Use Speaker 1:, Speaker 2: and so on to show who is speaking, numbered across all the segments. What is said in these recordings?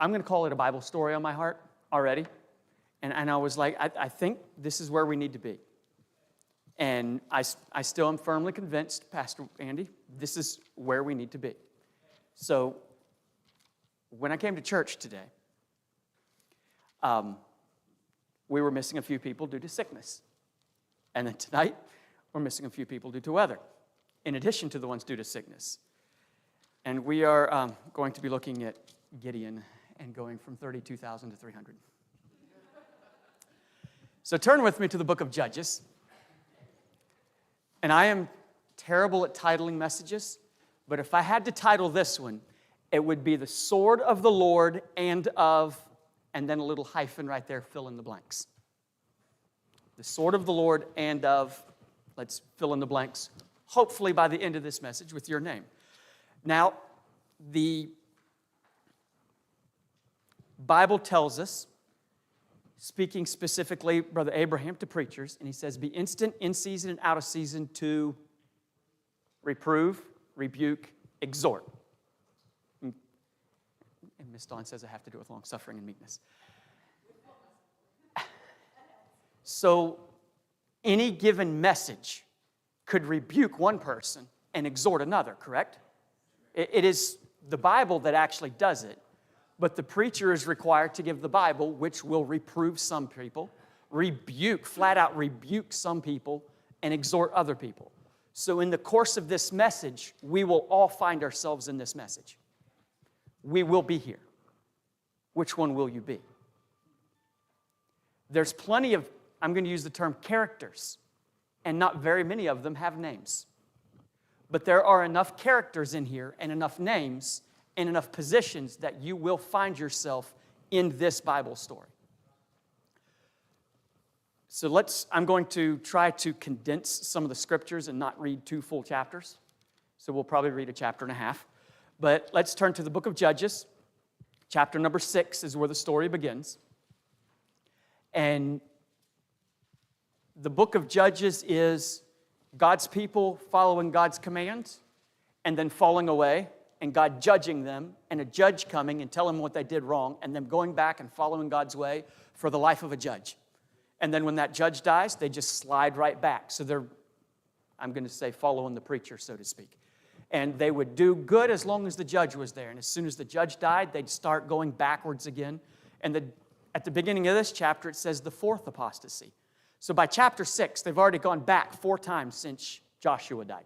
Speaker 1: I'm going to call it a Bible story on my heart already. And I was like, I think this is where we need to be. And I still am firmly convinced, Pastor Andy, this is where we need to be. So when I came to church today, we were missing a few people due to sickness. And then tonight, we're missing a few people due to weather, in addition to the ones due to sickness. And we are going to be looking at Gideon and going from 32,000 to 300. So turn with me to the book of Judges. And I am terrible at titling messages, but if I had to title this one, it would be the sword of the Lord and then a little hyphen right there, fill in the blanks. The sword of the Lord and of, let's fill in the blanks, hopefully by the end of this message with your name. Now, the Bible tells us, speaking specifically, Brother Abraham, to preachers, and he says, be instant, in season, and out of season to reprove, rebuke, exhort. And Miss Dawn says I have to do it with long-suffering and meekness. So, any given message could rebuke one person and exhort another, correct? It is the Bible that actually does it. But the preacher is required to give the Bible, which will reprove some people, flat out rebuke some people, and exhort other people. So in the course of this message, we will all find ourselves in this message. We will be here. Which one will you be? There's plenty of, I'm going to use the term characters, and not very many of them have names. But there are enough characters in here and enough names and enough positions that you will find yourself in this Bible story. So I'm going to try to condense some of the scriptures and not read 2 full chapters. So we'll probably read a chapter and a half. But let's turn to the book of Judges. Chapter number 6 is where the story begins. And the book of Judges is God's people following God's commands and then falling away, and God judging them, and a judge coming and telling them what they did wrong, and them going back and following God's way for the life of a judge. And then when that judge dies, they just slide right back. So they're, I'm going to say, following the preacher, so to speak. And they would do good as long as the judge was there. And as soon as the judge died, they'd start going backwards again. And at the beginning of this chapter, it says the 4th apostasy. So by chapter 6, they've already gone back 4 times since Joshua died.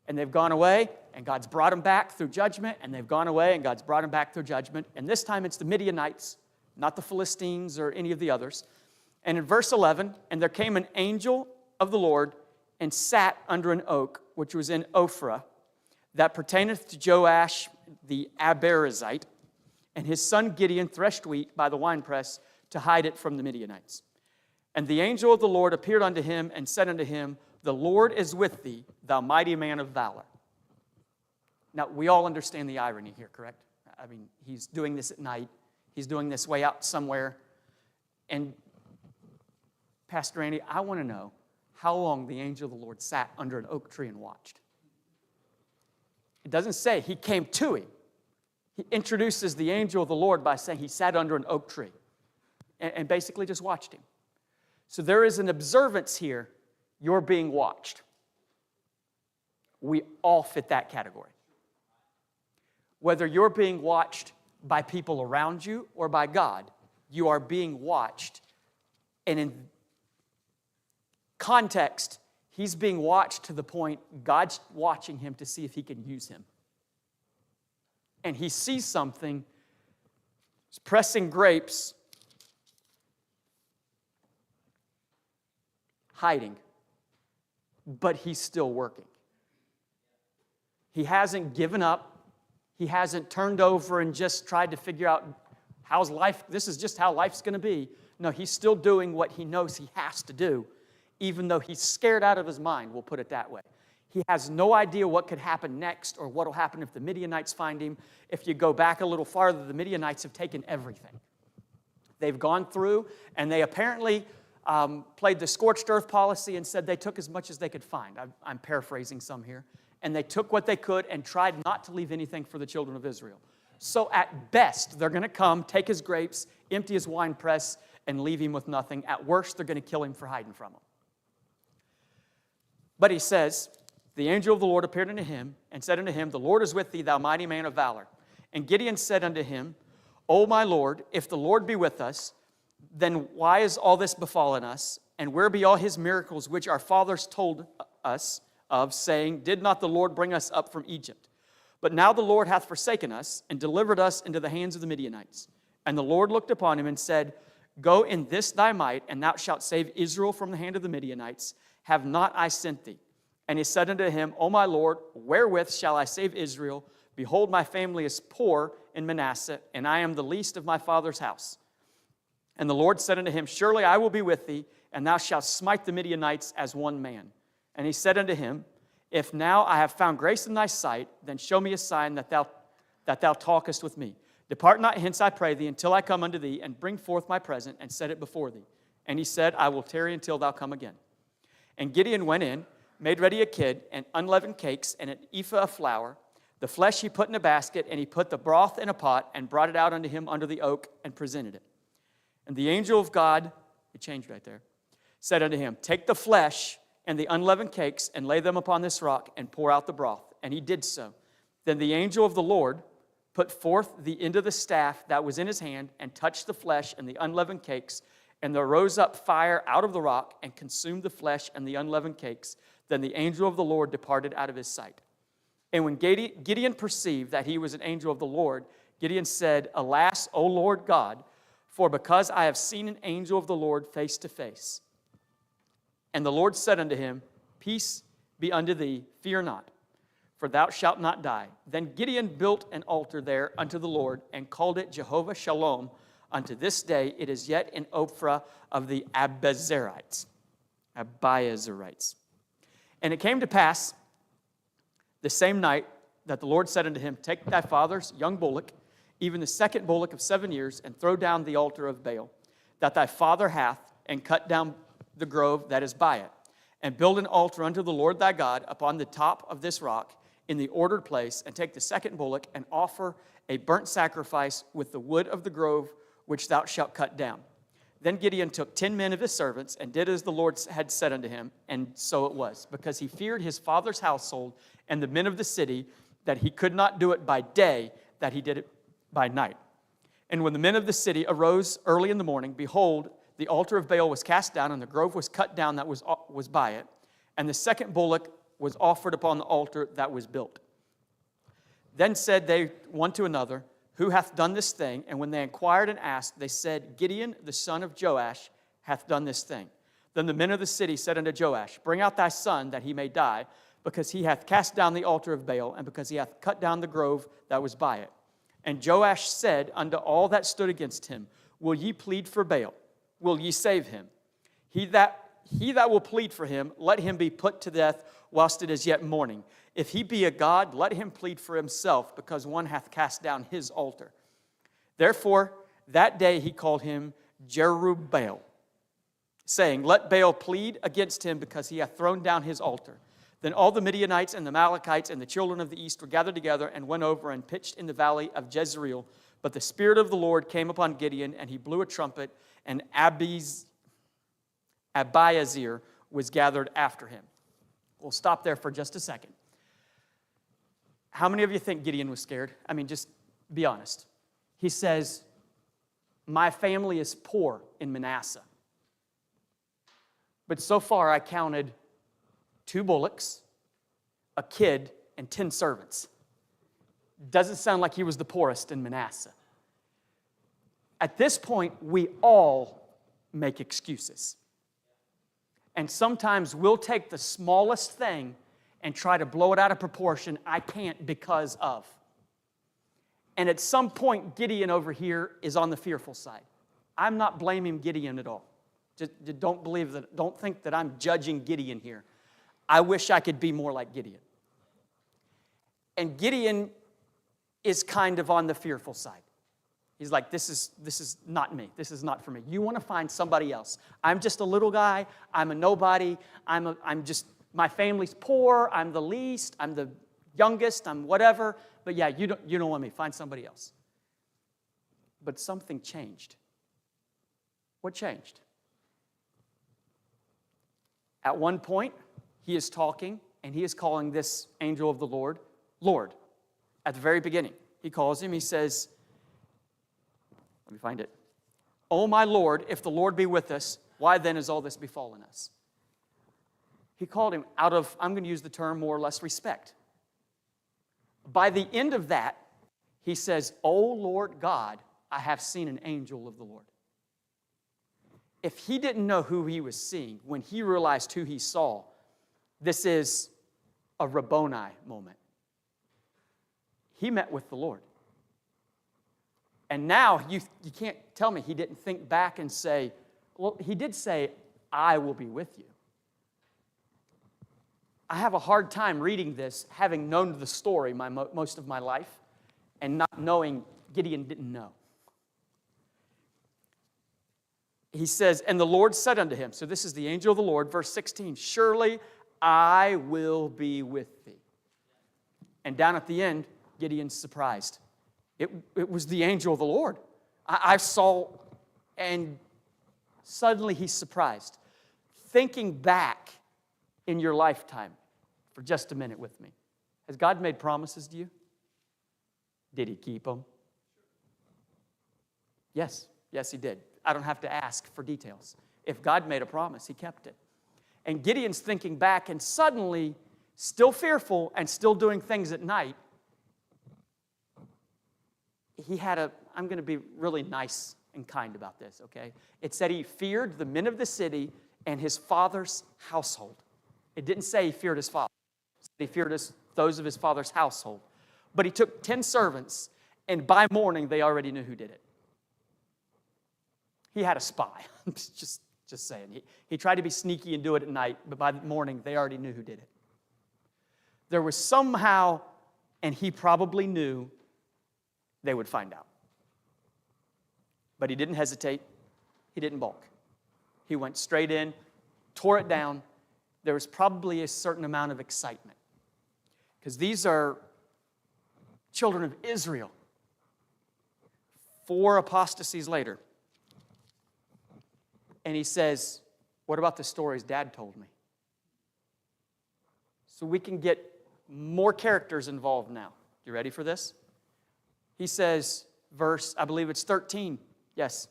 Speaker 1: And they've gone away, and God's brought them back through judgment, and they've gone away, and God's brought them back through judgment. And this time it's the Midianites, not the Philistines or any of the others. And in verse 11, and there came an angel of the Lord and sat under an oak, which was in Ophrah, that pertaineth to Joash the Abiezrite, and his son Gideon threshed wheat by the winepress to hide it from the Midianites. And the angel of the Lord appeared unto him and said unto him, the Lord is with thee, thou mighty man of valor. Now, we all understand the irony here, correct? I mean, he's doing this at night. He's doing this way out somewhere. And Pastor Andy, I want to know how long the angel of the Lord sat under an oak tree and watched. It doesn't say he came to him. He introduces the angel of the Lord by saying he sat under an oak tree and basically just watched him. So there is an observance here. You're being watched. We all fit that category. Whether you're being watched by people around you or by God, you are being watched. And in context, he's being watched to the point God's watching him to see if he can use him. And he sees something, he's pressing grapes, hiding. But he's still working. He hasn't given up. He hasn't turned over and just tried to figure out how's life, this is just how life's going to be. No, he's still doing what he knows he has to do, even though he's scared out of his mind, we'll put it that way. He has no idea what could happen next or what will happen if the Midianites find him. If you go back a little farther, the Midianites have taken everything. They've gone through, and they apparently played the scorched earth policy and said they took as much as they could find. I'm paraphrasing some here. And they took what they could and tried not to leave anything for the children of Israel. So at best, they're going to come, take his grapes, empty his wine press, and leave him with nothing. At worst, they're going to kill him for hiding from him. But he says, the angel of the Lord appeared unto him and said unto him, the Lord is with thee, thou mighty man of valor. And Gideon said unto him, O my Lord, if the Lord be with us, then why is all this befallen us? And where be all his miracles which our fathers told us of, saying, did not the Lord bring us up from Egypt? But now the Lord hath forsaken us and delivered us into the hands of the Midianites. And the Lord looked upon him and said, Go in this thy might, and thou shalt save Israel from the hand of the Midianites. Have not I sent thee? And he said unto him, O my Lord, wherewith shall I save Israel? Behold, my family is poor in Manasseh, and I am the least of my father's house. And the Lord said unto him, Surely I will be with thee, and thou shalt smite the Midianites as one man. And he said unto him, If now I have found grace in thy sight, then show me a sign that thou talkest with me. Depart not hence, I pray thee, until I come unto thee, and bring forth my present, and set it before thee. And he said, I will tarry until thou come again. And Gideon went in, made ready a kid, and unleavened cakes, and an ephah of flour. The flesh he put in a basket, and he put the broth in a pot, and brought it out unto him under the oak, and presented it. And the angel of God, it changed right there, said unto him, Take the flesh and the unleavened cakes, and lay them upon this rock, and pour out the broth. And he did so. Then the angel of the Lord put forth the end of the staff that was in his hand, and touched the flesh and the unleavened cakes, and there rose up fire out of the rock, and consumed the flesh and the unleavened cakes. Then the angel of the Lord departed out of his sight. And when Gideon perceived that he was an angel of the Lord, Gideon said, Alas, O Lord God, for because I have seen an angel of the Lord face to face. And the Lord said unto him, Peace be unto thee, fear not, for thou shalt not die. Then Gideon built an altar there unto the Lord, and called it Jehovah Shalom. Unto this day it is yet in Ophrah of the Abiezrites. And it came to pass the same night that the Lord said unto him, Take thy father's young bullock, even the second bullock of 7 years, and throw down the altar of Baal, that thy father hath, and cut down the grove that is by it, and build an altar unto the Lord thy God upon the top of this rock in the ordered place, and take the second bullock, and offer a burnt sacrifice with the wood of the grove which thou shalt cut down. Then Gideon took 10 men of his servants, and did as the Lord had said unto him, and so it was, because he feared his father's household and the men of the city, that he could not do it by day, that he did it by night. And when the men of the city arose early in the morning, behold, the altar of Baal was cast down, and the grove was cut down that was by it, and the second bullock was offered upon the altar that was built. Then said they one to another, Who hath done this thing? And when they inquired and asked, they said, Gideon, the son of Joash, hath done this thing. Then the men of the city said unto Joash, Bring out thy son, that he may die, because he hath cast down the altar of Baal, and because he hath cut down the grove that was by it. And Joash said unto all that stood against him, Will ye plead for Baal? Will ye save him? He that will plead for him, let him be put to death whilst it is yet morning. If he be a god, let him plead for himself, because one hath cast down his altar. Therefore, that day he called him Jerubbaal, saying, Let Baal plead against him, because he hath thrown down his altar. Then all the Midianites and the Amalekites and the children of the east were gathered together, and went over and pitched in the valley of Jezreel. But the Spirit of the Lord came upon Gideon, and he blew a trumpet, and Abiezer was gathered after him. We'll stop there for just a second. How many of you think Gideon was scared? I mean, just be honest. He says, My family is poor in Manasseh. But so far I counted 2 bullocks, a kid, and 10 servants. Doesn't sound like he was the poorest in Manasseh. At this point, we all make excuses. And sometimes we'll take the smallest thing and try to blow it out of proportion. I can't because of. And at some point, Gideon over here is on the fearful side. I'm not blaming Gideon at all. Just don't think that I'm judging Gideon here. I wish I could be more like Gideon. And Gideon is kind of on the fearful side. He's like, this is not me. This is not for me. You want to find somebody else. I'm just a little guy. I'm a nobody. My family's poor. I'm the least. I'm the youngest. I'm whatever. but yeah, you don't want me. Find somebody else. But something changed. What changed? At one point, he is talking, and he is calling this angel of the Lord, Lord. At the very beginning, he calls him, he says, let me find it. "Oh, my Lord, if the Lord be with us, why then has all this befallen us?" He called him out of, I'm going to use the term more or less, respect. By the end of that, he says, "O Lord God, I have seen an angel of the Lord." If he didn't know who he was seeing, when he realized who he saw, this is a Rabboni moment. He met with the Lord. And now you can't tell me he didn't think back and say, well, he did say, "I will be with you." I have a hard time reading this, having known the story most of my life, and not knowing Gideon didn't know. He says, "And the Lord said unto him," so this is the angel of the Lord, verse 16, "Surely I will be with thee." And down at the end, Gideon's surprised. It was the angel of the Lord. I saw, and suddenly he's surprised. Thinking back in your lifetime for just a minute with me. Has God made promises to you? Did he keep them? Yes. Yes, he did. I don't have to ask for details. If God made a promise, he kept it. And Gideon's thinking back, and suddenly, still fearful and still doing things at night, I'm going to be really nice and kind about this, okay? It said he feared the men of the city and his father's household. It didn't say he feared his father. It said he feared those of his father's household. But he took 10 servants, and by morning, they already knew who did it. He had a spy. just saying. He tried to be sneaky and do it at night, but by the morning, they already knew who did it. There was somehow, and he probably knew, they would find out. But he didn't hesitate. He didn't balk. He went straight in, tore it down. There was probably a certain amount of excitement, because these are children of Israel. 4 apostasies later. And he says, "What about the stories Dad told me?" So we can get more characters involved now. You ready for this? He says, verse, I believe it's 13. Yes.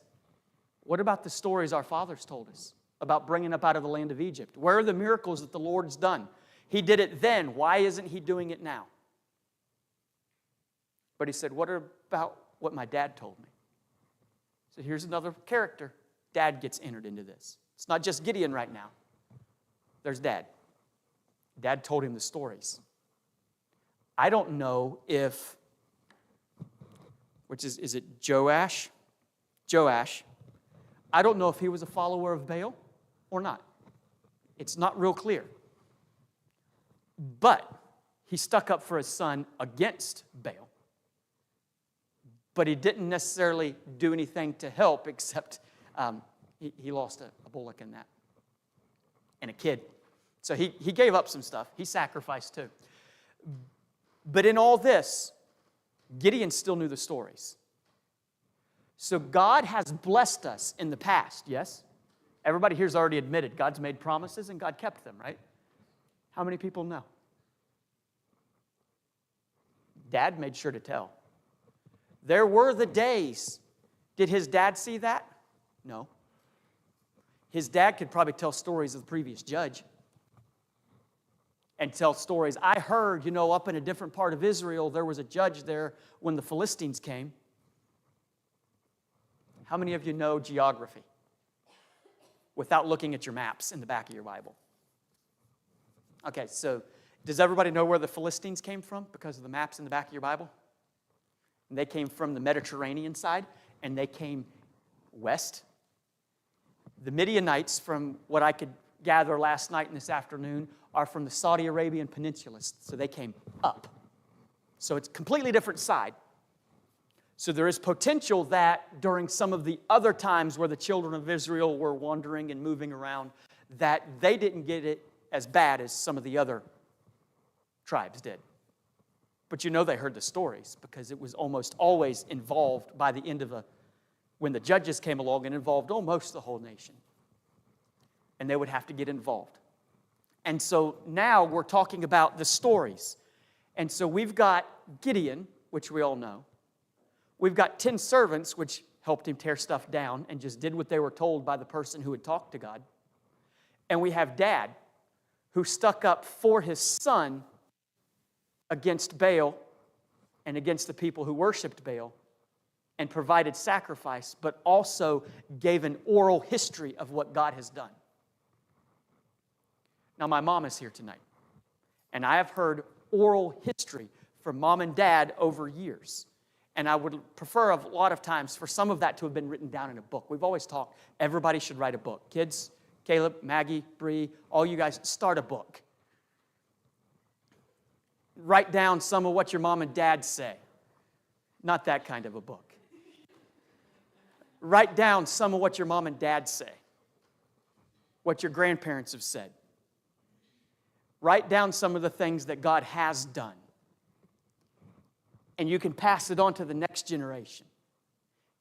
Speaker 1: "What about the stories our fathers told us about bringing up out of the land of Egypt? Where are the miracles that the Lord's done? He did it then. Why isn't he doing it now?" But he said, "What about what my dad told me?" So here's another character. Dad gets entered into this. It's not just Gideon right now. There's Dad. Dad told him the stories. I don't know if, is it Joash? Joash. I don't know if he was a follower of Baal or not. It's not real clear. But he stuck up for his son against Baal. But he didn't necessarily do anything to help, except he lost a bullock in that, and a kid. So he gave up some stuff. He sacrificed too. But in all this, Gideon still knew the stories. So God has blessed us in the past, yes? Everybody here's already admitted God's made promises and God kept them, right? How many people know? Dad made sure to tell. There were the days. Did his dad see that? No. His dad could probably tell stories of the previous judge and tell stories. I heard, up in a different part of Israel, there was a judge there when the Philistines came. How many of you know geography without looking at your maps in the back of your Bible? Okay, so does everybody know where the Philistines came from because of the maps in the back of your Bible? And they came from the Mediterranean side, and they came west. The Midianites, from what I could gather last night and this afternoon, are from the Saudi Arabian Peninsula, so they came up. So it's a completely different side. So there is potential that during some of the other times where the children of Israel were wandering and moving around, that they didn't get it as bad as some of the other tribes did. But you know they heard the stories because it was almost always involved by the end of when the judges came along, and involved almost the whole nation. And they would have to get involved. And so now we're talking about the stories. And so we've got Gideon, which we all know. We've got 10 servants, which helped him tear stuff down and just did what they were told by the person who had talked to God. And we have Dad, who stuck up for his son against Baal and against the people who worshiped Baal and provided sacrifice, but also gave an oral history of what God has done. Now, my mom is here tonight, and I have heard oral history from Mom and Dad over years. And I would prefer a lot of times for some of that to have been written down in a book. We've always talked, everybody should write a book. Kids, Caleb, Maggie, Bree, all you guys, start a book. Write down some of what your mom and dad say. Not that kind of a book. Write down some of what your mom and dad say. What your grandparents have said. Write down some of the things that God has done. And you can pass it on to the next generation.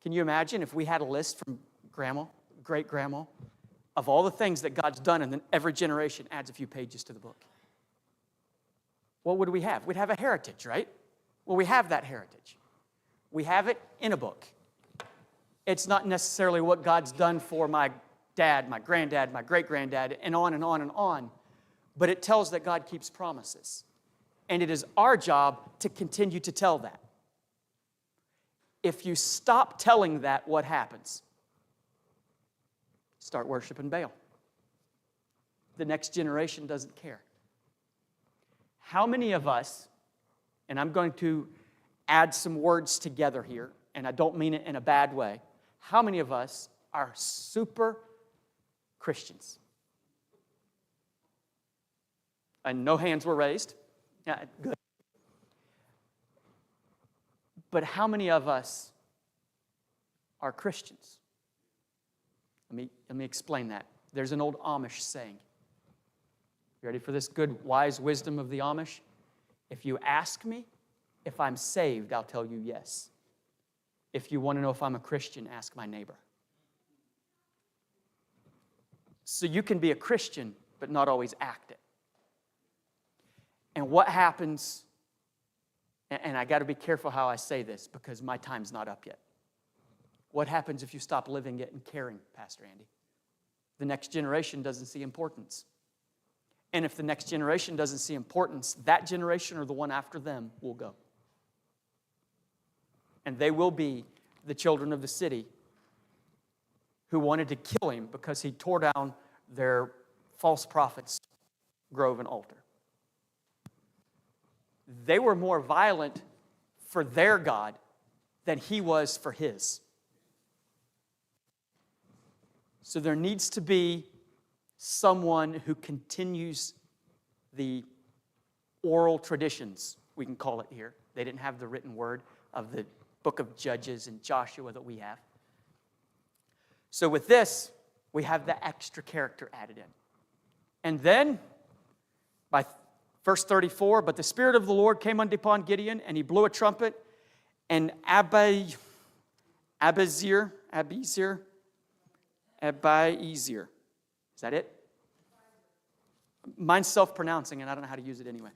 Speaker 1: Can you imagine if we had a list from grandma, great-grandma, of all the things that God's done, and then every generation adds a few pages to the book? What would we have? We'd have a heritage, right? Well, we have that heritage. We have it in a book. It's not necessarily what God's done for my dad, my granddad, my great-granddad, and on and on and on. But it tells that God keeps promises. And it is our job to continue to tell that. If you stop telling that, what happens? Start worshiping Baal. The next generation doesn't care. How many of us, and I'm going to add some words together here, and I don't mean it in a bad way, how many of us are super Christians? And no hands were raised. Yeah, good. But how many of us are Christians? Let me explain that. There's an old Amish saying. You ready for this good, wise wisdom of the Amish? If you ask me if I'm saved, I'll tell you yes. If you want to know if I'm a Christian, ask my neighbor. So you can be a Christian, but not always act it. And what happens, and I got to be careful how I say this because my time's not up yet. What happens if you stop living it and caring, Pastor Andy? The next generation doesn't see importance. And if the next generation doesn't see importance, that generation or the one after them will go. And they will be the children of the city who wanted to kill him because he tore down their false prophets' grove and altar. They were more violent for their God than he was for his. So there needs to be someone who continues the oral traditions, we can call it here. They didn't have the written word of the book of Judges and Joshua that we have. So with this, we have the extra character added in. And then, by verse 34, but the Spirit of the Lord came upon Gideon, and he blew a trumpet, and Abiezer. Is that it? Mine's self-pronouncing, and I don't know how to use it anyway.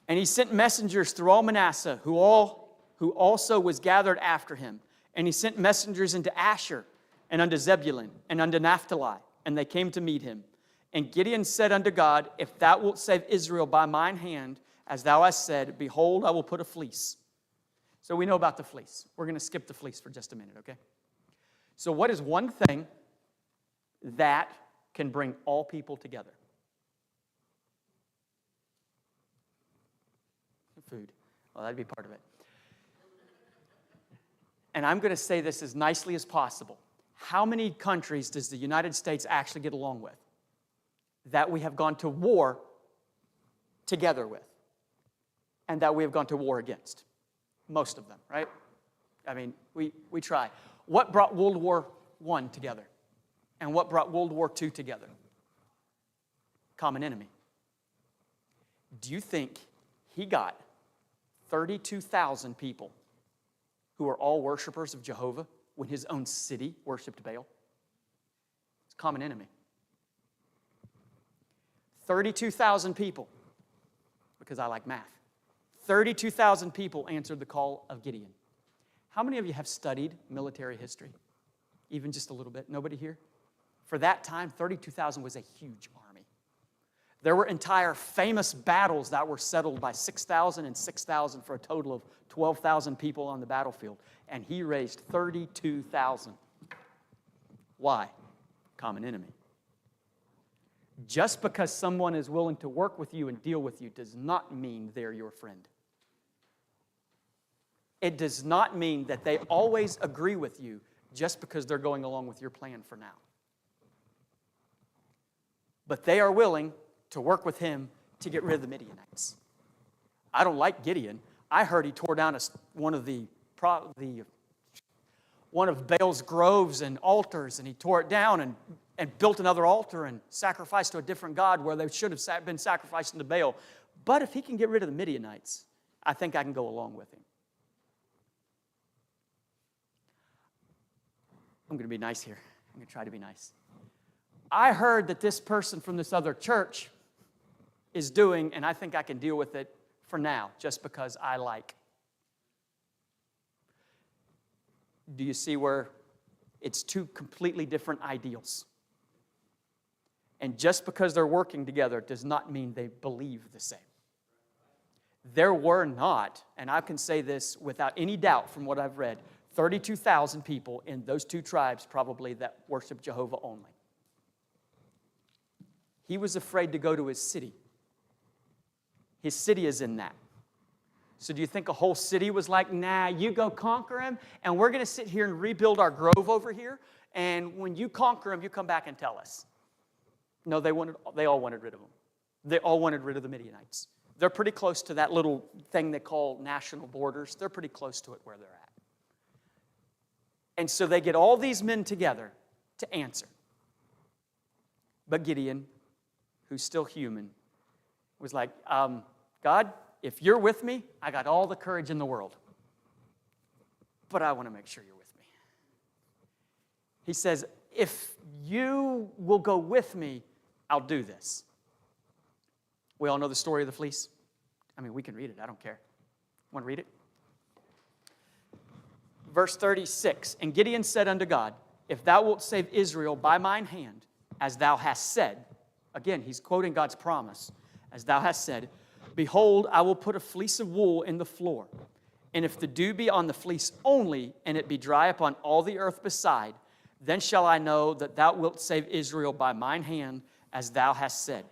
Speaker 1: And he sent messengers through all Manasseh, who also was gathered after him. And he sent messengers into Asher, and unto Zebulun, and unto Naphtali, and they came to meet him. And Gideon said unto God, if thou wilt save Israel by mine hand, as thou hast said, behold, I will put a fleece. So we know about the fleece. We're going to skip the fleece for just a minute, okay? So what is one thing that can bring all people together? Food. Well, that'd be part of it. And I'm going to say this as nicely as possible. How many countries does the United States actually get along with that we have gone to war together with and that we have gone to war against? Most of them, right? I mean, we try. What brought World War I together? And what brought World War II together? Common enemy. Do you think he got 32,000 people who are all worshipers of Jehovah when his own city worshiped Baal. It's a common enemy. 32,000 people, because I like math. 32,000 people answered the call of Gideon. How many of you have studied military history? Even just a little bit? Nobody here? For that time, 32,000 was a huge army. There were entire famous battles that were settled by 6,000 and 6,000 for a total of 12,000 people on the battlefield. And he raised 32,000. Why? Common enemy. Just because someone is willing to work with you and deal with you does not mean they're your friend. It does not mean that they always agree with you just because they're going along with your plan for now. But they are willing to work with him to get rid of the Midianites. I don't like Gideon. I heard he tore down one of Baal's groves and altars, and he tore it down and built another altar and sacrificed to a different god where they should have been sacrificing to Baal. But if he can get rid of the Midianites, I think I can go along with him. I'm going to be nice here. I'm going to try to be nice. I heard that this person from this other church is doing, and I think I can deal with it for now, just because I like. Do you see where it's two completely different ideals? And just because they're working together does not mean they believe the same. There were not, and I can say this without any doubt from what I've read, 32,000 people in those two tribes probably that worship Jehovah only. He was afraid to go to his city. His city is in that. So do you think a whole city was like, nah, you go conquer him, and we're going to sit here and rebuild our grove over here, and when you conquer him, you come back and tell us? No, they all wanted rid of him. They all wanted rid of the Midianites. They're pretty close to that little thing they call national borders. They're pretty close to it where they're at. And so they get all these men together to answer. But Gideon, who's still human, was like, God, if you're with me, I got all the courage in the world. But I want to make sure you're with me. He says, if you will go with me, I'll do this. We all know the story of the fleece. I mean, we can read it. I don't care. Want to read it? Verse 36, and Gideon said unto God, if thou wilt save Israel by mine hand, as thou hast said, again, he's quoting God's promise, as thou hast said, behold, I will put a fleece of wool in the floor, and if the dew be on the fleece only, and it be dry upon all the earth beside, then shall I know that thou wilt save Israel by mine hand, as thou hast said.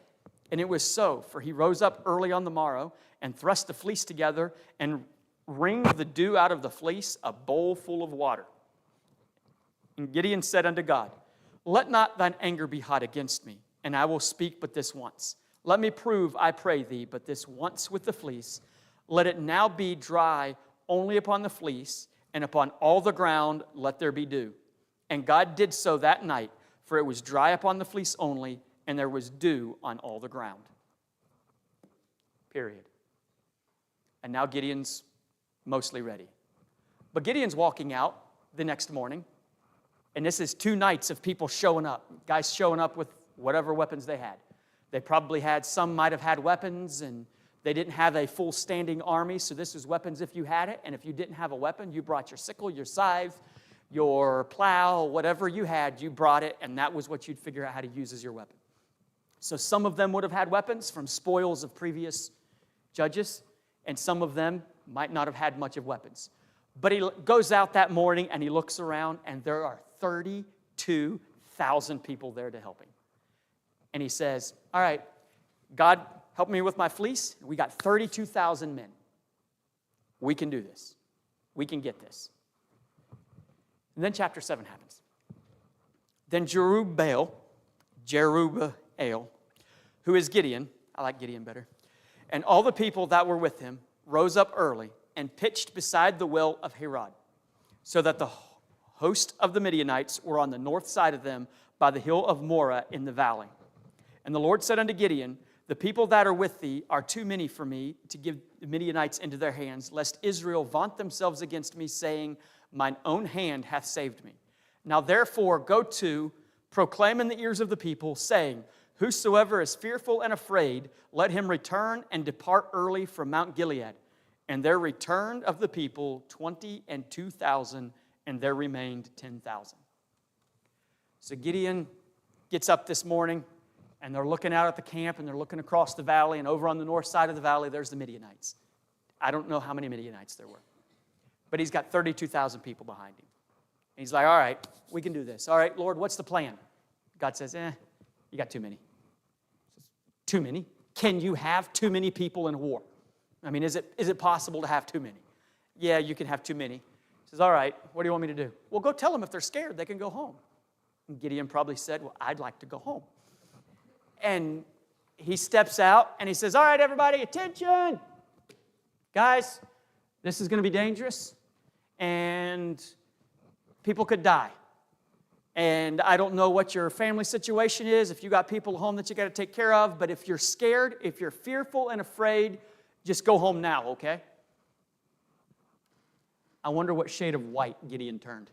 Speaker 1: And it was so, for he rose up early on the morrow, and thrust the fleece together, and wringed the dew out of the fleece, a bowl full of water. And Gideon said unto God, let not thine anger be hot against me, and I will speak but this once. Let me prove, I pray thee, but this once with the fleece. Let it now be dry only upon the fleece, and upon all the ground let there be dew. And God did so that night, for it was dry upon the fleece only, and there was dew on all the ground. Period. And now Gideon's mostly ready. But Gideon's walking out the next morning, and this is 2 nights of people showing up, guys showing up with whatever weapons they had. They probably had, some might have had weapons, and they didn't have a full standing army, so this was weapons if you had it, and if you didn't have a weapon, you brought your sickle, your scythe, your plow, whatever you had, you brought it, and that was what you'd figure out how to use as your weapon. So some of them would have had weapons from spoils of previous judges, and some of them might not have had much of weapons. But he goes out that morning and he looks around, and there are 32,000 people there to help him. And he says, all right, God, help me with my fleece. We got 32,000 men. We can do this. We can get this. And then chapter 7 happens. Then Jerubbaal, who is Gideon, I like Gideon better, and all the people that were with him rose up early and pitched beside the well of Harod, so that the host of the Midianites were on the north side of them by the hill of Moreh in the valley. And the Lord said unto Gideon, The people that are with thee are too many for me to give the Midianites into their hands, lest Israel vaunt themselves against me, saying, mine own hand hath saved me. Now therefore go to, proclaim in the ears of the people, saying, whosoever is fearful and afraid, let him return and depart early from Mount Gilead. And there returned of the people 22,000, and there remained 10,000. So Gideon gets up this morning, and they're looking out at the camp, and they're looking across the valley, and over on the north side of the valley, there's the Midianites. I don't know how many Midianites there were, but he's got 32,000 people behind him. And he's like, all right, we can do this. All right, Lord, what's the plan? God says, you got too many. Too many? Can you have too many people in war? I mean, is it possible to have too many? Yeah, you can have too many. He says, all right, what do you want me to do? Well, go tell them if they're scared, they can go home. And Gideon probably said, well, I'd like to go home. And he steps out and he says, all right, everybody, attention. Guys, this is going to be dangerous and people could die. And I don't know what your family situation is, if you got people at home that you got to take care of, but if you're scared, if you're fearful and afraid, just go home now, okay? I wonder what shade of white Gideon turned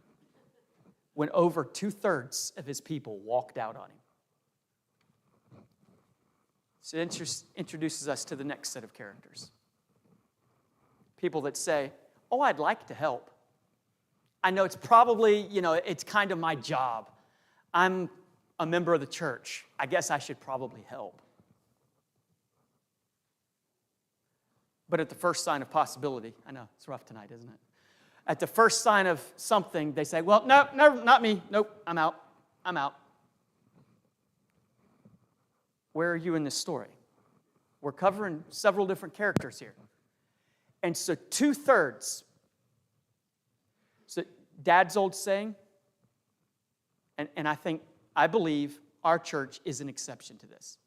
Speaker 1: when over 2/3 of his people walked out on him. So it introduces us to the next set of characters. People that say, oh, I'd like to help. I know it's probably, it's kind of my job. I'm a member of the church. I guess I should probably help. But at the first sign of possibility, I know, it's rough tonight, isn't it? At the first sign of something, they say, well, no, not me. Nope, I'm out. Where are you in this story? We're covering several different characters here. And so 2/3. So Dad's old saying, and I believe our church is an exception to this.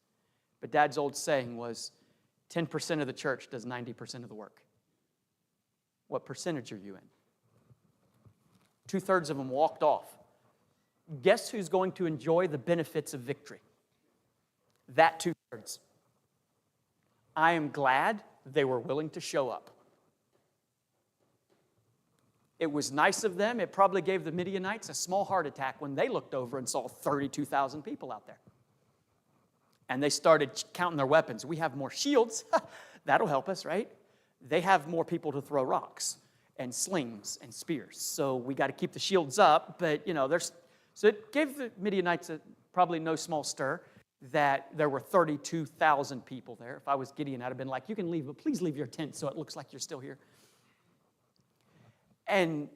Speaker 1: But Dad's old saying was, 10% of the church does 90% of the work. What percentage are you in? 2/3 of them walked off. Guess who's going to enjoy the benefits of victory? That 2/3. I am glad they were willing to show up. It was nice of them. It probably gave the Midianites a small heart attack when they looked over and saw 32,000 people out there. And they started counting their weapons. We have more shields. That'll help us, right? They have more people to throw rocks and slings and spears. So we got to keep the shields up. But, so it gave the Midianites probably no small stir that there were 32,000 people there. If I was Gideon, I'd have been like, you can leave, but please leave your tent so it looks like you're still here. And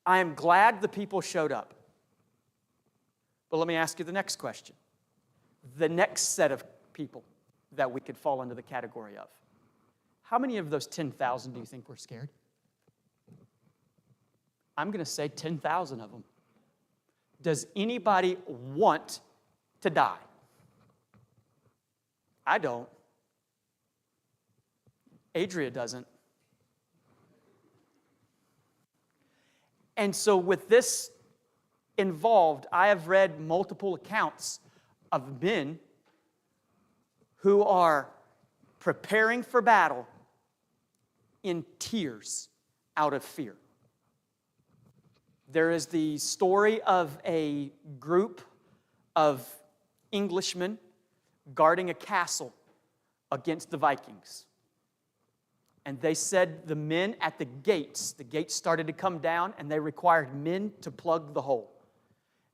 Speaker 1: I am glad the people showed up. But let me ask you the next question. The next set of people that we could fall into the category of. How many of those 10,000 do you think were scared? I'm going to say 10,000 of them. Does anybody want to die? I don't. Adria doesn't. And so with this involved, I have read multiple accounts of men who are preparing for battle in tears out of fear. There is the story of a group of Englishmen guarding a castle against the Vikings. And they said the men at the gates started to come down, and they required men to plug the hole.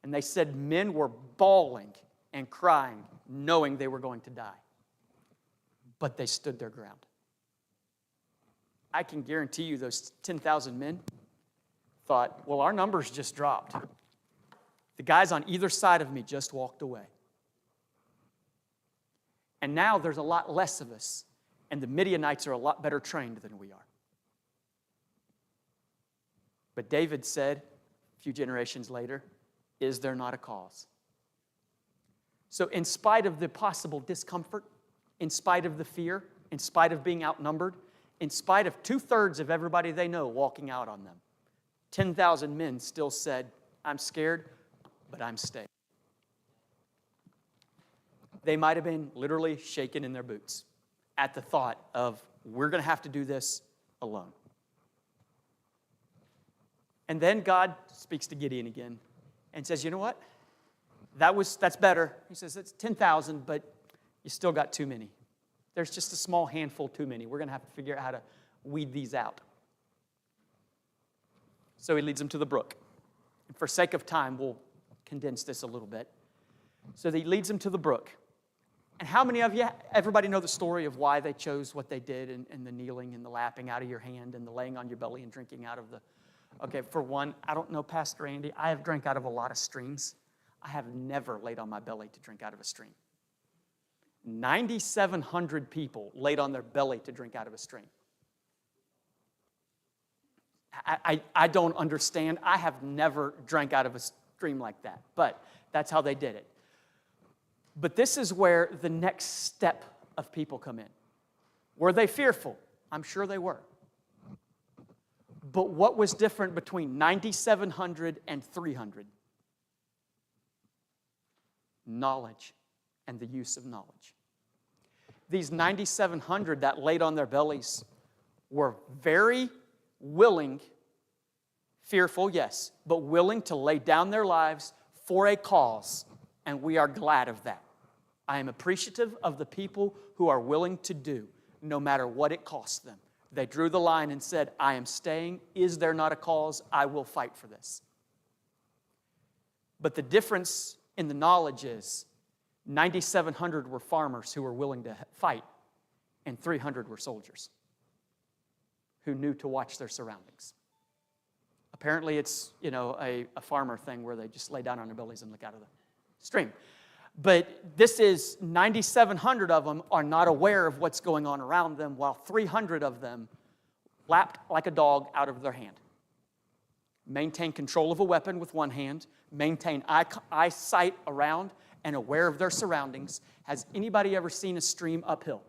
Speaker 1: And they said men were bawling and crying, knowing they were going to die. But they stood their ground. I can guarantee you those 10,000 men thought, well, our numbers just dropped. The guys on either side of me just walked away. And now there's a lot less of us, and the Midianites are a lot better trained than we are. But David said, a few generations later, is there not a cause? So in spite of the possible discomfort, in spite of the fear, in spite of being outnumbered, in spite of 2/3 of everybody they know walking out on them, 10,000 men still said, I'm scared, but I'm staying. They might have been literally shaking in their boots at the thought of, we're going to have to do this alone. And then God speaks to Gideon again and says, you know what? That's better. He says, it's 10,000, but you still got too many. There's just a small handful too many. We're going to have to figure out how to weed these out. So he leads them to the brook. And for sake of time, we'll condense this a little bit. So he leads them to the brook. And how many of you, everybody know the story of why they chose what they did, and the kneeling and the lapping out of your hand and the laying on your belly and drinking out of the... Okay, for one, I don't know Pastor Andy. I have drank out of a lot of streams. I have never laid on my belly to drink out of a stream. 9,700 people laid on their belly to drink out of a stream. I don't understand. I have never drank out of a stream like that, but that's how they did it. But this is where the next step of people come in. Were they fearful? I'm sure they were. But what was different between 9,700 and 300? Knowledge and the use of knowledge. These 9,700 that laid on their bellies were very willing, fearful, yes, but willing to lay down their lives for a cause, and we are glad of that. I am appreciative of the people who are willing to do, no matter what it costs them. They drew the line and said, I am staying. Is there not a cause? I will fight for this. But the difference in the knowledge is 9,700 were farmers who were willing to fight, and 300 were soldiers who knew to watch their surroundings. Apparently it's, a farmer thing where they just lay down on their bellies and look out of the stream. But this is 9,700 of them are not aware of what's going on around them, while 300 of them lapped like a dog out of their hand. Maintain control of a weapon with one hand, maintain eyesight around and aware of their surroundings. Has anybody ever seen a stream uphill?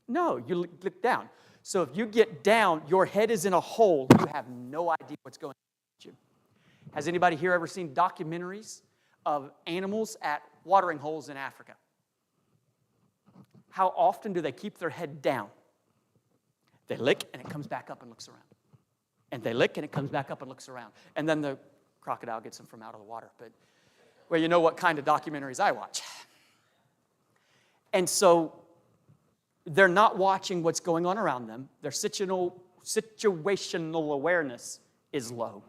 Speaker 1: No, you look down. So if you get down, your head is in a hole. You have no idea what's going on with you. Has anybody here ever seen documentaries of animals at watering holes in Africa? How often do they keep their head down? They lick and it comes back up and looks around. And they lick and it comes back up and looks around. And then the crocodile gets them from out of the water. But, well, you know what kind of documentaries I watch. And so they're not watching what's going on around them. Their situational awareness is low.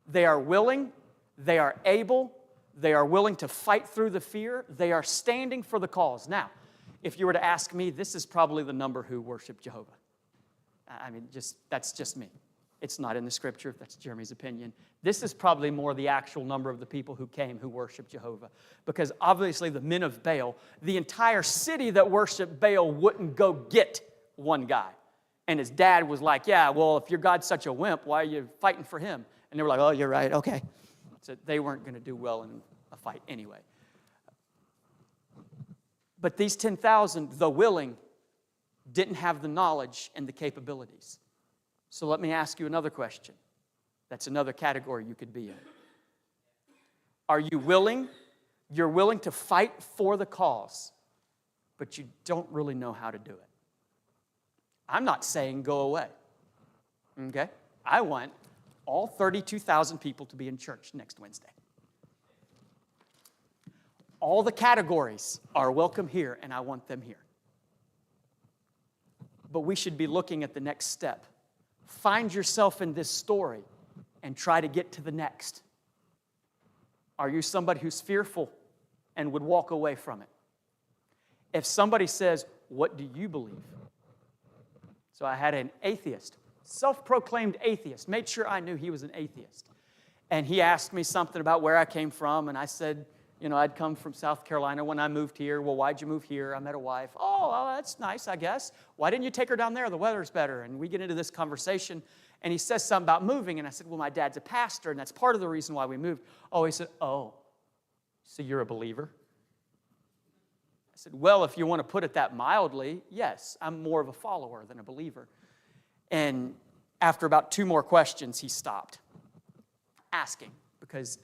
Speaker 1: They are willing, they are able, they are willing to fight through the fear, they are standing for the cause. Now, if you were to ask me, this is probably the number who worship Jehovah. I mean, that's just me. It's not in the scripture, that's Jeremy's opinion. This is probably more the actual number of the people who came who worship Jehovah. Because obviously the men of Baal, the entire city that worshiped Baal wouldn't go get one guy. And his dad was like, yeah, well, if your God's such a wimp, why are you fighting for him? And they were like, oh, you're right, okay. So they weren't going to do well in a fight anyway. But these 10,000, though willing, didn't have the knowledge and the capabilities. So let me ask you another question. That's another category you could be in. Are you willing? You're willing to fight for the cause, but you don't really know how to do it. I'm not saying go away. Okay? I want all 32,000 people to be in church next Wednesday. All the categories are welcome here, and I want them here. But we should be looking at the next step. Find yourself in this story and try to get to the next. Are you somebody who's fearful and would walk away from it? If somebody says, what do you believe? So I had an atheist, self-proclaimed atheist, made sure I knew he was an atheist. And he asked me something about where I came from, and I said, I'd come from South Carolina when I moved here. Well, why'd you move here? I met a wife. Oh, well, that's nice, I guess. Why didn't you take her down there? The weather's better. And we get into this conversation, and he says something about moving, and I said, well, my dad's a pastor, and that's part of the reason why we moved. Oh, he said, oh, so you're a believer? I said, well, if you want to put it that mildly, yes, I'm more of a follower than a believer. And after about 2 more questions, he stopped asking, because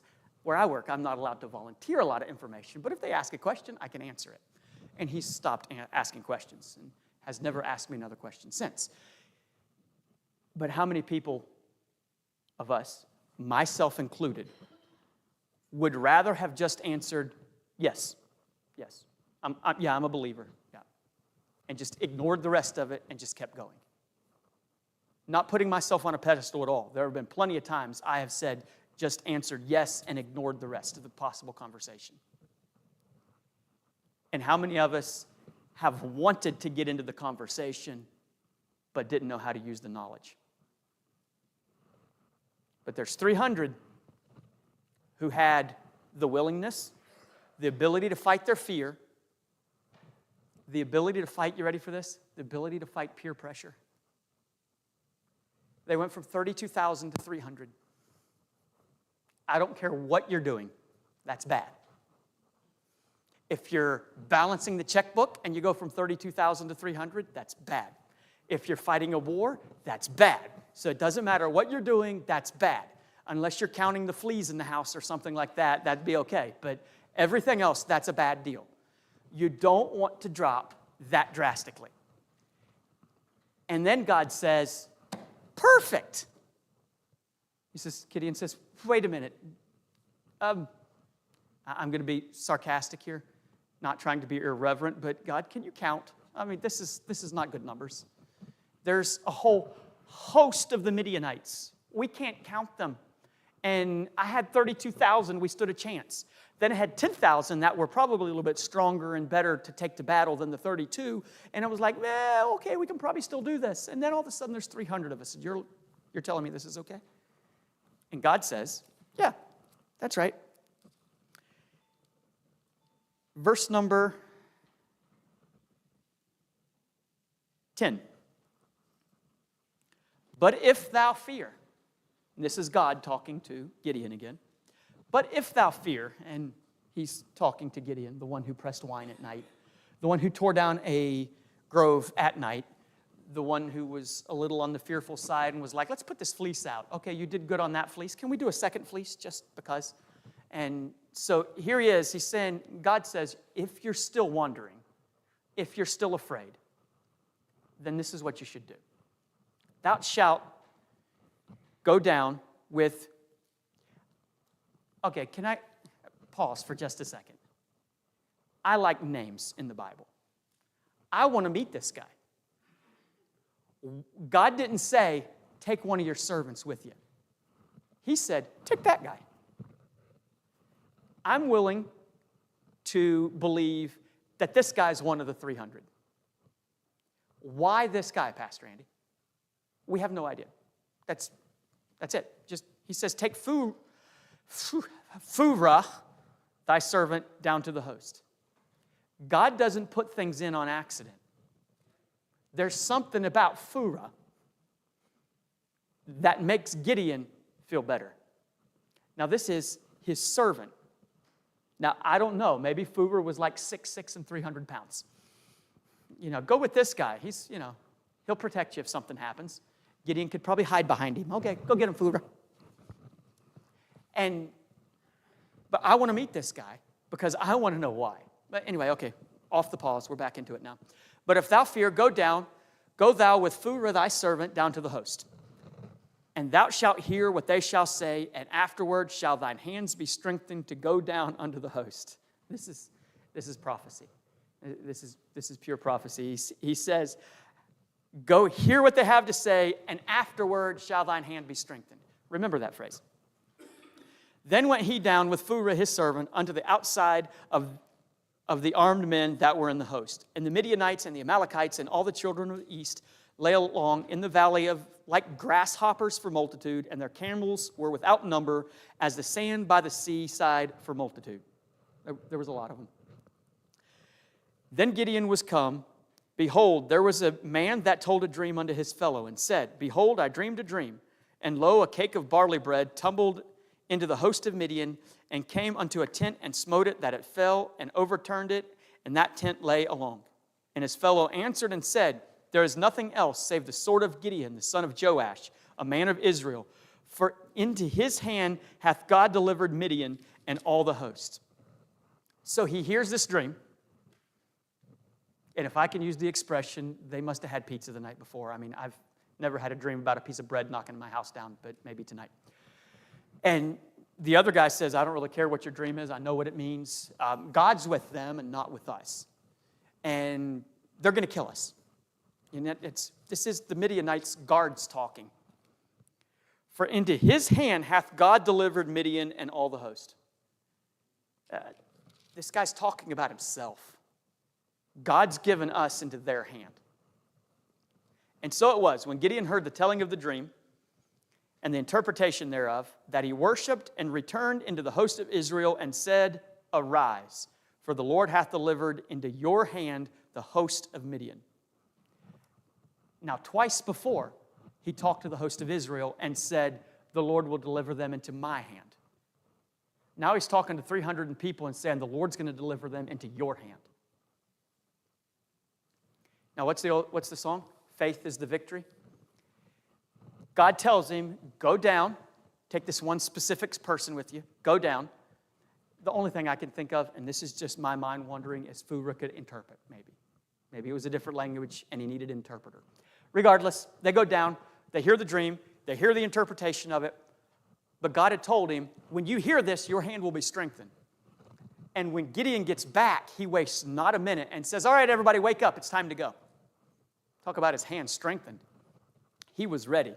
Speaker 1: Where I work, I'm not allowed to volunteer a lot of information, but if they ask a question, I can answer it. And he's stopped asking questions and has never asked me another question since. But how many people of us, myself included, would rather have just answered, yes, I'm a believer, yeah, and just ignored the rest of it and just kept going? Not putting myself on a pedestal at all. There have been plenty of times I have said, just answered yes and ignored the rest of the possible conversation. And how many of us have wanted to get into the conversation but didn't know how to use the knowledge? But there's 300 who had the willingness, the ability to fight their fear, the ability to fight, you ready for this? The ability to fight peer pressure. They went from 32,000 to 300. I don't care what you're doing, that's bad. If you're balancing the checkbook and you go from 32,000 to 300, that's bad. If you're fighting a war, that's bad. So it doesn't matter what you're doing, that's bad. Unless you're counting the fleas in the house or something like that, that'd be okay. But everything else, that's a bad deal. You don't want to drop that drastically. And then God says, perfect. Gideon says, wait a minute. I'm going to be sarcastic here, not trying to be irreverent, but God, can you count? I mean, this is not good numbers. There's a whole host of the Midianites. We can't count them. And I had 32,000, we stood a chance. Then I had 10,000 that were probably a little bit stronger and better to take to battle than the 32. And I was like, well, okay, we can probably still do this. And then all of a sudden there's 300 of us. And you're telling me this is okay? And God says, yeah, that's right. Verse number 10. But if thou fear, and this is God talking to Gideon again, but if thou fear, and he's talking to Gideon, the one who pressed wine at night, the one who tore down a grove at night, the one who was a little on the fearful side and was like, let's put this fleece out. Okay, you did good on that fleece. Can we do a second fleece just because? And so here he is. He's saying, God says, if you're still wondering, if you're still afraid, then this is what you should do. Thou shalt go down with... Okay, can I pause for just a second? I like names in the Bible. I want to meet this guy. God didn't say, take one of your servants with you. He said, take that guy. I'm willing to believe that this guy's one of the 300. Why this guy, Pastor Andy? We have no idea. That's it. Just he says, take Phurah, thy servant, down to the host. God doesn't put things in on accident. There's something about Phurah that makes Gideon feel better. Now, this is his servant. Now, I don't know. Maybe Phurah was like 6'6" and 300 pounds. Go with this guy. He'll protect you if something happens. Gideon could probably hide behind him. Okay, go get him, Phurah. But I want to meet this guy because I want to know why. But anyway, okay, off the pause. We're back into it now. But if thou fear, go thou with Phurah thy servant down to the host. And thou shalt hear what they shall say, and afterward shall thine hands be strengthened to go down unto the host. This is prophecy. This is pure prophecy. He says, go hear what they have to say, and afterward shall thine hand be strengthened. Remember that phrase. Then went he down with Phurah his servant unto the outside of the armed men that were in the host. And the Midianites and the Amalekites and all the children of the east lay along in the valley of like grasshoppers for multitude, and their camels were without number as the sand by the seaside for multitude. There was a lot of them. Then Gideon was come. Behold, there was a man that told a dream unto his fellow, and said, Behold, I dreamed a dream, and lo, a cake of barley bread tumbled into the host of Midian, and came unto a tent, and smote it, that it fell, and overturned it, and that tent lay along. And his fellow answered and said, There is nothing else save the sword of Gideon, the son of Joash, a man of Israel. For into his hand hath God delivered Midian, and all the host. So he hears this dream. And if I can use the expression, they must have had pizza the night before. I mean, I've never had a dream about a piece of bread knocking my house down, but maybe tonight. And the other guy says, I don't really care what your dream is. I know what it means. God's with them and not with us. And they're going to kill us. And this is the Midianites' guards talking. For into his hand hath God delivered Midian and all the host. This guy's talking about himself. God's given us into their hand. And so it was, when Gideon heard the telling of the dream and the interpretation thereof, that he worshipped and returned into the host of Israel and said, Arise, for the Lord hath delivered into your hand the host of Midian. Now, twice before, he talked to the host of Israel and said, the Lord will deliver them into my hand. Now he's talking to 300 people and saying, the Lord's going to deliver them into your hand. Now, what's the song? Faith is the victory. God tells him, go down, take this one specific person with you, go down. The only thing I can think of, and this is just my mind wandering, is Phurah could interpret, maybe. Maybe it was a different language and he needed an interpreter. Regardless, they go down, they hear the dream, they hear the interpretation of it, but God had told him, when you hear this, your hand will be strengthened. And when Gideon gets back, he wastes not a minute and says, all right, everybody, wake up, it's time to go. Talk about his hand strengthened. He was ready.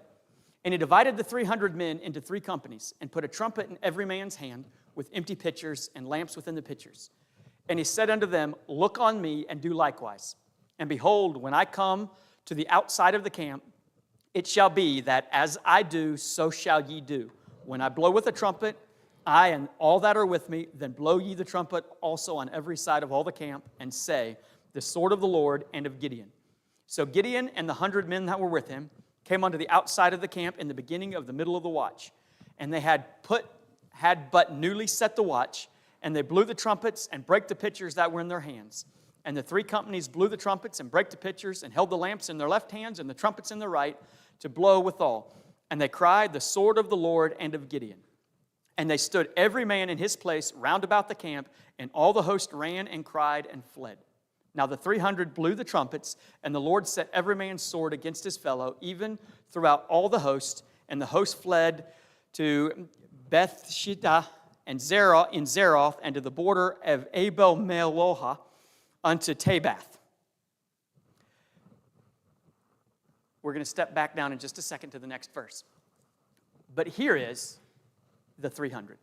Speaker 1: And he divided the 300 men into 3 companies and put a trumpet in every man's hand with empty pitchers and lamps within the pitchers. And he said unto them, look on me and do likewise. And behold, when I come to the outside of the camp, it shall be that as I do, so shall ye do. When I blow with a trumpet, I and all that are with me, then blow ye the trumpet also on every side of all the camp, and say, the sword of the Lord and of Gideon. So Gideon and the 100 men that were with him came unto the outside of the camp in the beginning of the middle of the watch. And they had but newly set the watch, and they blew the trumpets and brake the pitchers that were in their hands. And the 3 companies blew the trumpets and brake the pitchers and held the lamps in their left hands and the trumpets in their right to blow withal. And they cried, the sword of the Lord and of Gideon. And they stood every man in his place round about the camp, and all the host ran and cried and fled. Now the 300 blew the trumpets, and the Lord set every man's sword against his fellow, even throughout all the host. And the host fled to Bethshittah and Zeroth, and to the border of Abel Meholah unto Tabath. We're going to step back down in just a second to the next verse. But here is the 300.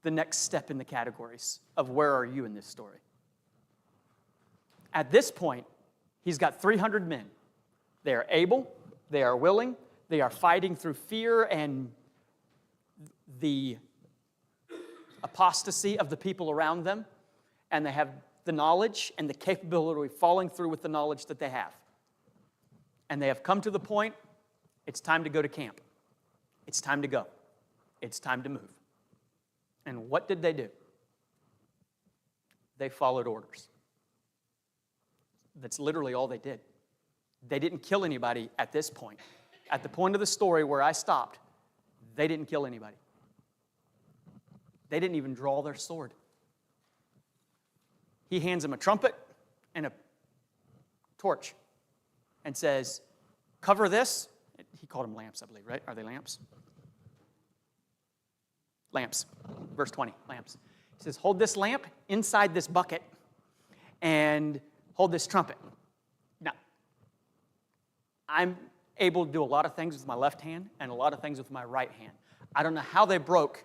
Speaker 1: The next step in the categories of where are you in this story. At this point, he's got 300 men. They are able, they are willing, they are fighting through fear and the apostasy of the people around them, and they have the knowledge and the capability of following through with the knowledge that they have. And they have come to the point, it's time to go to camp. It's time to go. It's time to move. And what did they do? They followed orders. That's literally all they did. They didn't kill anybody at this point. At the point of the story where I stopped, they didn't kill anybody. They didn't even draw their sword. He hands them a trumpet and a torch and says, cover this. He called them lamps, I believe, right? Are they lamps? Lamps. Verse 20, lamps. He says, hold this lamp inside this bucket and hold this trumpet. Now, I'm able to do a lot of things with my left hand and a lot of things with my right hand. I don't know how they broke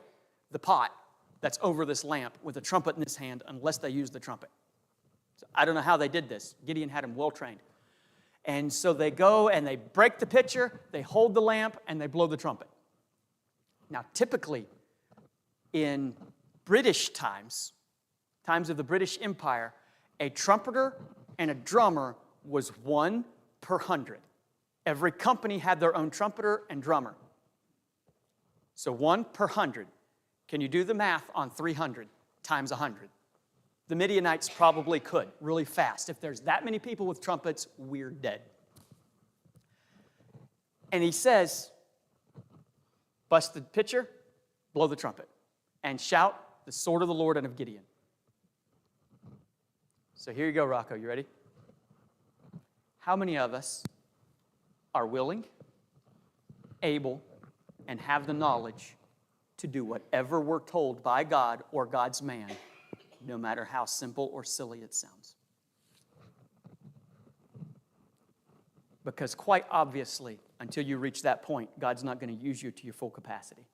Speaker 1: the pot that's over this lamp with a trumpet in his hand unless they used the trumpet. So I don't know how they did this. Gideon had him well trained. And so they go and they break the pitcher, they hold the lamp, and they blow the trumpet. Now, typically, in British times of the British Empire, a trumpeter and a drummer was 1 per 100. Every company had their own trumpeter and drummer. So 1 per 100. Can you do the math on 300 times 100? The Midianites probably could really fast. If there's that many people with trumpets, we're dead. And he says, bust the pitcher, blow the trumpet. and shout the sword of the Lord and of Gideon. So here you go, Rocco. You ready? How many of us are willing, able, and have the knowledge to do whatever we're told by God or God's man, no matter how simple or silly it sounds? Because quite obviously, until you reach that point, God's not going to use you to your full capacity.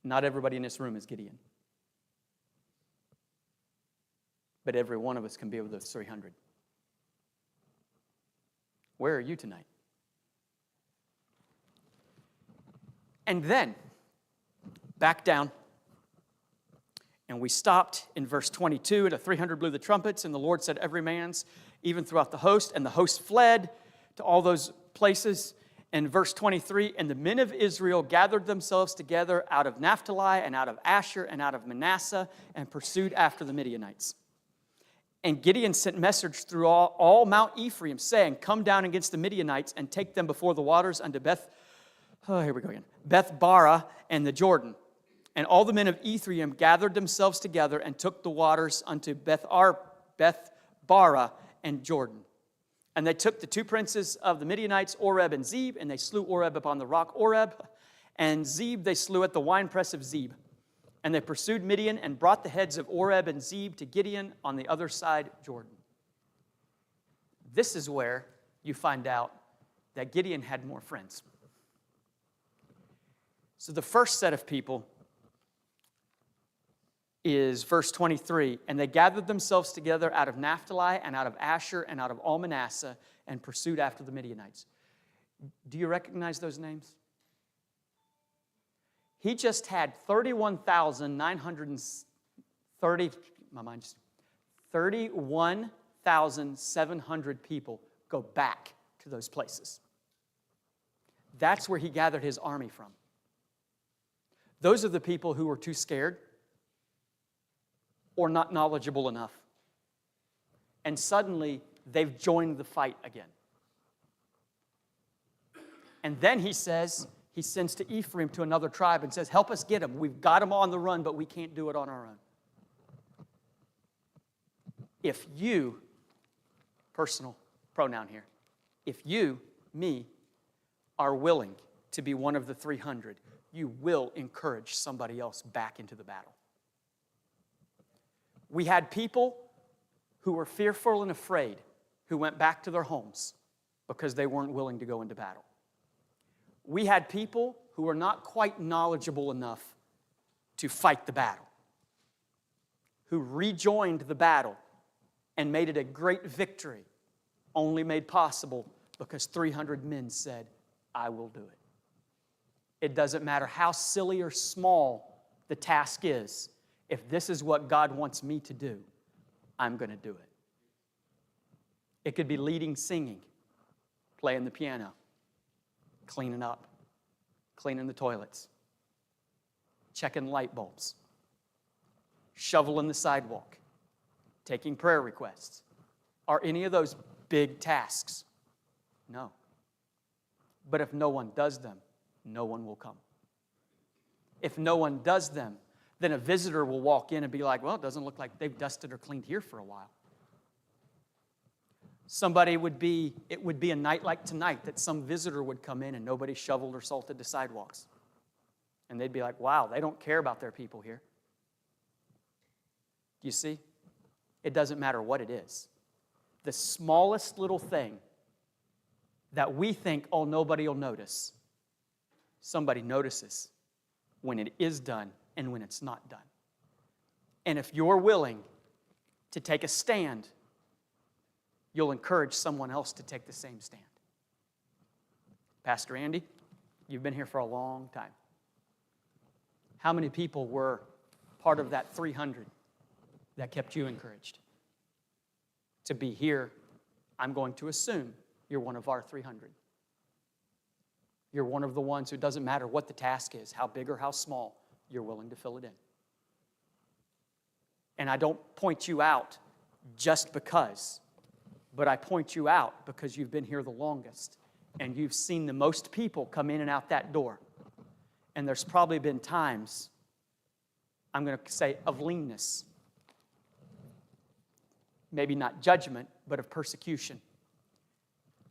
Speaker 1: Not everybody in this room is Gideon. But every one of us can be with those 300. Where are you tonight? And then, back down, and we stopped in verse 22, and the 300 blew the trumpets, and the Lord said, every man's, even throughout the host, and the host fled to all those places. And verse 23, and the men of Israel gathered themselves together out of Naphtali, and out of Asher, and out of Manasseh, and pursued after the Midianites. And Gideon sent message through all Mount Ephraim, saying, come down against the Midianites, and take them before the waters unto Beth Barah and the Jordan. And all the men of Ephraim gathered themselves together and took the waters unto Beth Barah and Jordan. And they took the two princes of the Midianites, Oreb and Zeb, and they slew Oreb upon the rock Oreb, and Zeb they slew at the winepress of Zeb. And they pursued Midian and brought the heads of Oreb and Zeb to Gideon on the other side Jordan. This is where you find out that Gideon had more friends. So the first set of people is verse 23, and they gathered themselves together out of Naphtali and out of Asher and out of all Manasseh and pursued after the Midianites. Do you recognize those names? He just had 31,700 people go back to those places. That's where he gathered his army from. Those are the people who were too scared or not knowledgeable enough. And suddenly, they've joined the fight again. And then he says, he sends to Ephraim, to another tribe, and says, help us get them. We've got them on the run, but we can't do it on our own. If you, personal pronoun here, if you, me, are willing to be one of the 300, you will encourage somebody else back into the battle. We had people who were fearful and afraid who went back to their homes because they weren't willing to go into battle. We had people who were not quite knowledgeable enough to fight the battle, who rejoined the battle and made it a great victory, only made possible because 300 men said, I will do it. It doesn't matter how silly or small the task is. If this is what God wants me to do, I'm going to do it. It could be leading singing, playing the piano, cleaning up, cleaning the toilets, checking light bulbs, shoveling the sidewalk, taking prayer requests. Are any of those big tasks? No. But if no one does them, no one will come. If no one does them, then a visitor will walk in and be like, well, it doesn't look like they've dusted or cleaned here for a while. It would be a night like tonight that some visitor would come in and nobody shoveled or salted the sidewalks. And they'd be like, wow, they don't care about their people here. Do you see? It doesn't matter what it is. The smallest little thing that we think, oh, nobody will notice, somebody notices when it is done and when it's not done. And if you're willing to take a stand, you'll encourage someone else to take the same stand. Pastor Andy, you've been here for a long time. How many people were part of that 300 that kept you encouraged? To be here, I'm going to assume you're one of our 300. You're one of the ones who doesn't matter what the task is, how big or how small, you're willing to fill it in. And I don't point you out just because, but I point you out because you've been here the longest and you've seen the most people come in and out that door. And there's probably been times, I'm going to say, of leanness. Maybe not judgment, but of persecution,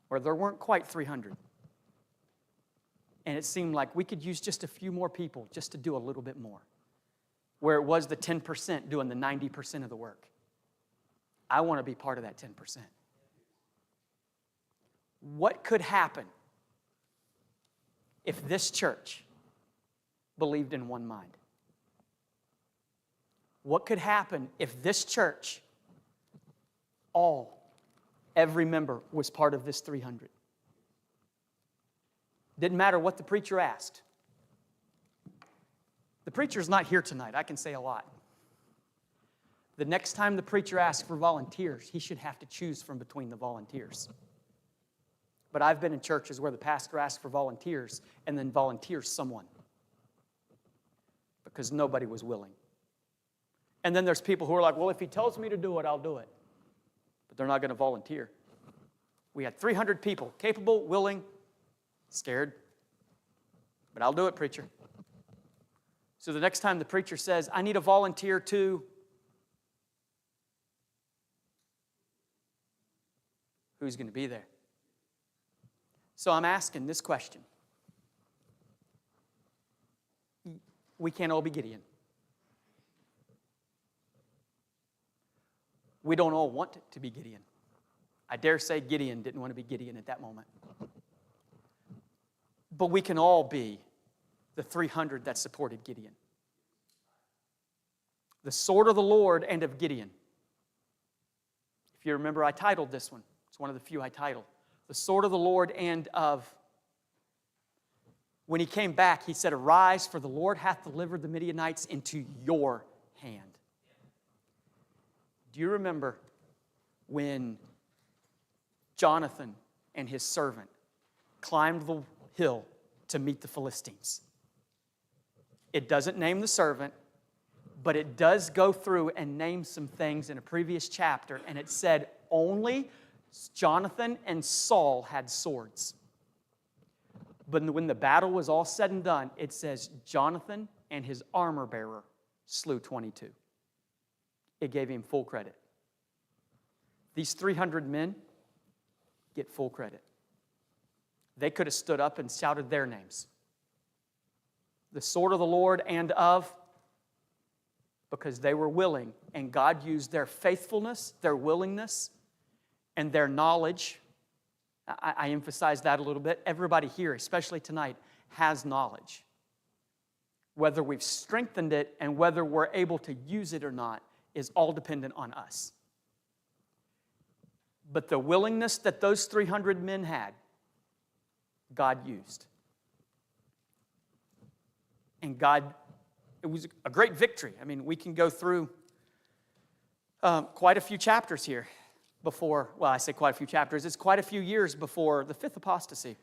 Speaker 1: where there weren't quite 300. And it seemed like we could use just a few more people just to do a little bit more, where it was the 10% doing the 90% of the work. I want to be part of that 10%. What could happen if this church believed in one mind? What could happen if this church, every member was part of this 300? Didn't matter what the preacher asked. The preacher's not here tonight. I can say a lot. The next time the preacher asks for volunteers, he should have to choose from between the volunteers. But I've been in churches where the pastor asks for volunteers and then volunteers someone because nobody was willing. And then there's people who are like, well, if he tells me to do it, I'll do it. But they're not going to volunteer. We had 300 people, capable, willing, scared. But I'll do it, preacher. So the next time the preacher says, I need a volunteer to, who's going to be there? So I'm asking this question. We can't all be Gideon. We don't all want to be Gideon. I dare say Gideon didn't want to be Gideon at that moment. But we can all be the 300 that supported Gideon. The sword of the Lord and of Gideon. If you remember, I titled this one. It's one of the few I titled. The sword of the Lord and of. When he came back, he said, arise, for the Lord hath delivered the Midianites into your hand. Do you remember when Jonathan and his servant climbed the hill to meet the Philistines? It doesn't name the servant, but it does go through and name some things in a previous chapter, and it said only Jonathan and Saul had swords. But when the battle was all said and done, it says Jonathan and his armor bearer slew 22. It gave him full credit. These 300 men get full credit. They could have stood up and shouted their names. The sword of the Lord and of, because they were willing, and God used their faithfulness, their willingness, and their knowledge. I emphasize that a little bit. Everybody here, especially tonight, has knowledge. Whether we've strengthened it and whether we're able to use it or not is all dependent on us. But the willingness that those 300 men had, God used. And God, it was a great victory. I mean, we can go through quite a few chapters here before, well, I say quite a few chapters, it's quite a few years before the fifth apostasy.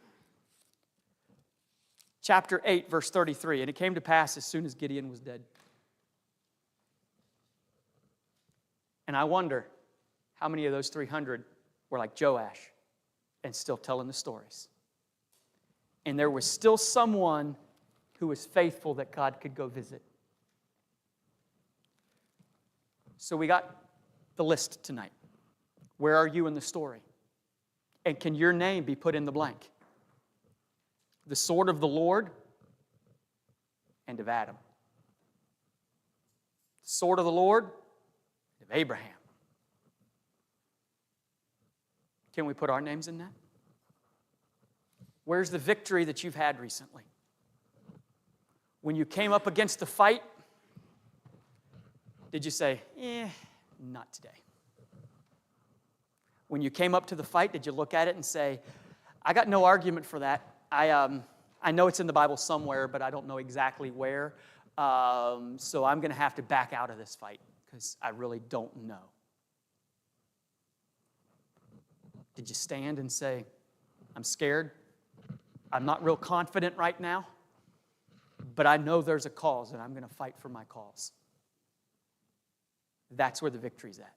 Speaker 1: Chapter 8, verse 33, and it came to pass as soon as Gideon was dead. And I wonder how many of those 300 were like Joash and still telling the stories. And there was still someone who was faithful that God could go visit. So we got the list tonight. Where are you in the story? And can your name be put in the blank? The sword of the Lord and of Adam. The sword of the Lord and of Abraham. Can we put our names in that? Where's the victory that you've had recently? When you came up against the fight, did you say, not today? When you came up to the fight, did you look at it and say, I got no argument for that. I know it's in the Bible somewhere, but I don't know exactly where. So I'm going to have to back out of this fight because I really don't know. Did you stand and say, I'm scared? I'm not real confident right now, but I know there's a cause and I'm going to fight for my cause. That's where the victory's at.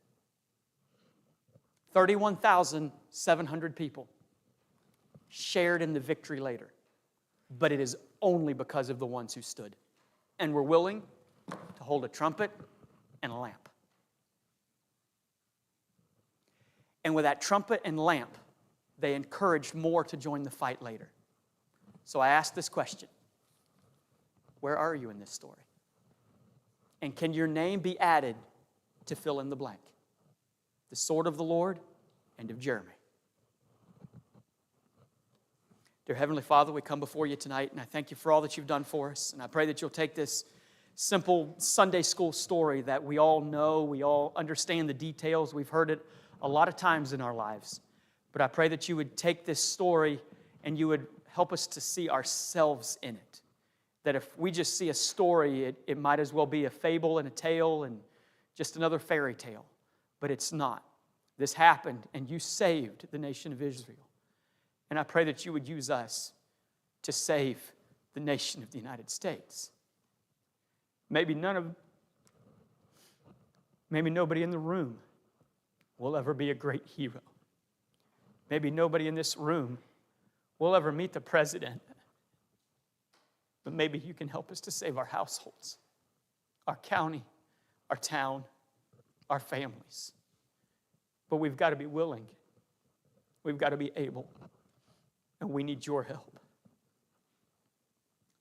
Speaker 1: 31,700 people shared in the victory later. but it is only because of the ones who stood and were willing to hold a trumpet and a lamp. And with that trumpet and lamp, they encouraged more to join the fight later. So I ask this question: where are you in this story? And can your name be added to fill in the blank? The sword of the Lord and of Jeremy. Dear Heavenly Father, we come before you tonight, and I thank you for all that you've done for us. And I pray that you'll take this simple Sunday school story that we all know, we all understand the details, we've heard it a lot of times in our lives. But I pray that you would take this story and you would help us to see ourselves in it. That if we just see a story, it might as well be a fable and a tale and just another fairy tale. But it's not. This happened, and you saved the nation of Israel. And I pray that you would use us to save the nation of the United States. Maybe nobody in the room will ever be a great hero. Maybe nobody in this room will ever meet the president. But maybe you can help us to save our households, our county, our town, our families. But we've got to be willing. We've got to be able. And we need your help.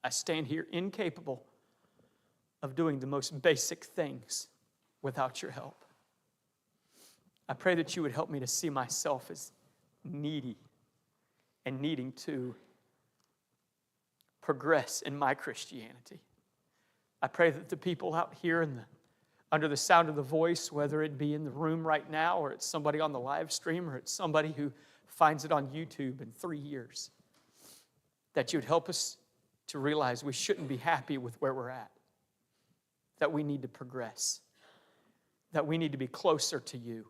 Speaker 1: I stand here incapable of doing the most basic things without your help. I pray that you would help me to see myself as needy and needing to progress in my Christianity. I pray that the people out here under the sound of the voice, whether it be in the room right now or it's somebody on the live stream or it's somebody who finds it on YouTube in 3 years, that you'd help us to realize we shouldn't be happy with where we're at, that we need to progress, that we need to be closer to you,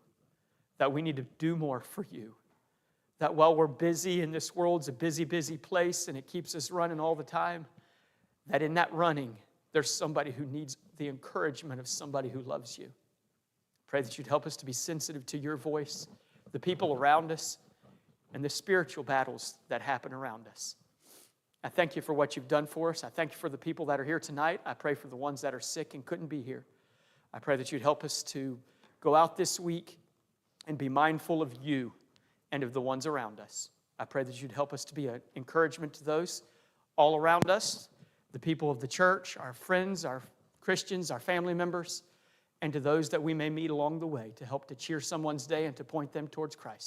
Speaker 1: that we need to do more for you, that while we're busy and this world's a busy, busy place and it keeps us running all the time, that in that running, there's somebody who needs the encouragement of somebody who loves you. Pray that you'd help us to be sensitive to your voice, the people around us, and the spiritual battles that happen around us. I thank you for what you've done for us. I thank you for the people that are here tonight. I pray for the ones that are sick and couldn't be here. I pray that you'd help us to go out this week and be mindful of you and of the ones around us. I pray that you'd help us to be an encouragement to those all around us, the people of the church, our friends, our Christians, our family members, and to those that we may meet along the way to help to cheer someone's day and to point them towards Christ.